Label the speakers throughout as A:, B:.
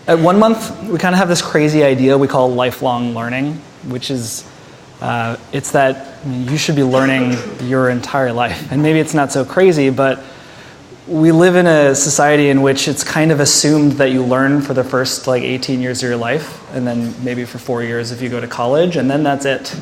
A: At 1 month, we kind of have this crazy idea we call lifelong learning, which is, it's that you should be learning your entire life. And maybe it's not so crazy, but we live in a society in which it's kind of assumed that you learn for the first 18 years of your life, and then maybe for 4 years if you go to college, and then that's it.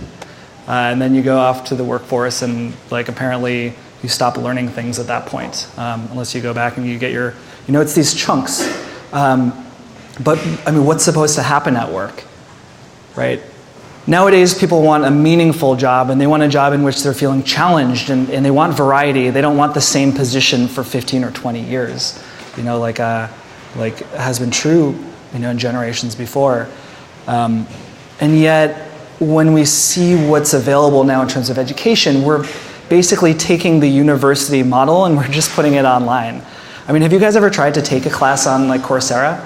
A: And then you go off to the workforce, and apparently you stop learning things at that point, unless you go back and you get your, it's these chunks. But what's supposed to happen at work, right? Nowadays, people want a meaningful job, and they want a job in which they're feeling challenged, and they want variety. They don't want the same position for 15 or 20 years, like has been true, in generations before. And yet, when we see what's available now in terms of education, we're basically taking the university model and we're just putting it online. Have you guys ever tried to take a class on Coursera?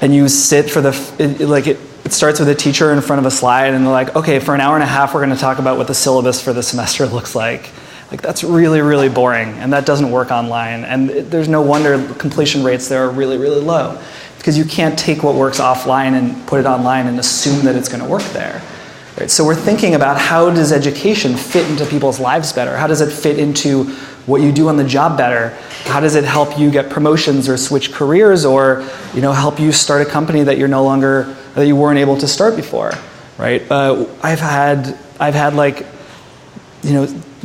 A: And you sit for it starts with a teacher in front of a slide, and they're like, okay, for an hour and a half, we're going to talk about what the syllabus for the semester looks like. That's really, really boring, and that doesn't work online. And there's no wonder completion rates there are really, really low, because you can't take what works offline and put it online and assume that it's going to work there. Right? So we're thinking about, how does education fit into people's lives better? How does it fit into what you do on the job better? How does it help you get promotions or switch careers, or help you start a company that that you weren't able to start before, right? I've had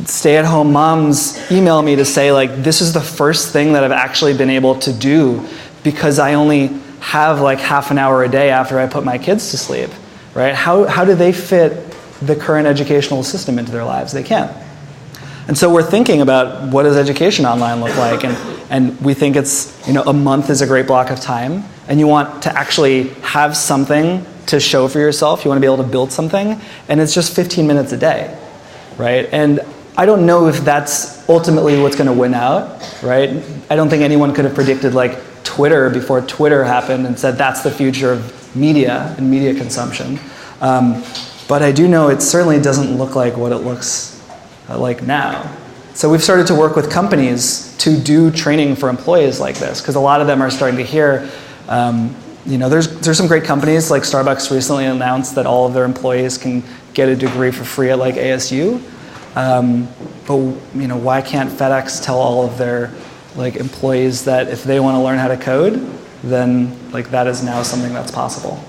A: stay-at-home moms email me to say this is the first thing that I've actually been able to do because I only have half an hour a day after I put my kids to sleep, right? How do they fit the current educational system into their lives? They can't. And so we're thinking about, what does education online look like? And we think it's, a month is a great block of time, and you want to actually have something to show for yourself. You want to be able to build something, and it's just 15 minutes a day, right? And I don't know if that's ultimately what's going to win out, right? I don't think anyone could have predicted Twitter before Twitter happened and said that's the future of media and media consumption. But I do know it certainly doesn't look like what it looks like now. So we've started to work with companies to do training for employees like this, because a lot of them are starting to hear, there's some great companies, like Starbucks recently announced that all of their employees can get a degree for free at ASU. But why can't FedEx tell all of their employees that if they want to learn how to code, then that is now something that's possible?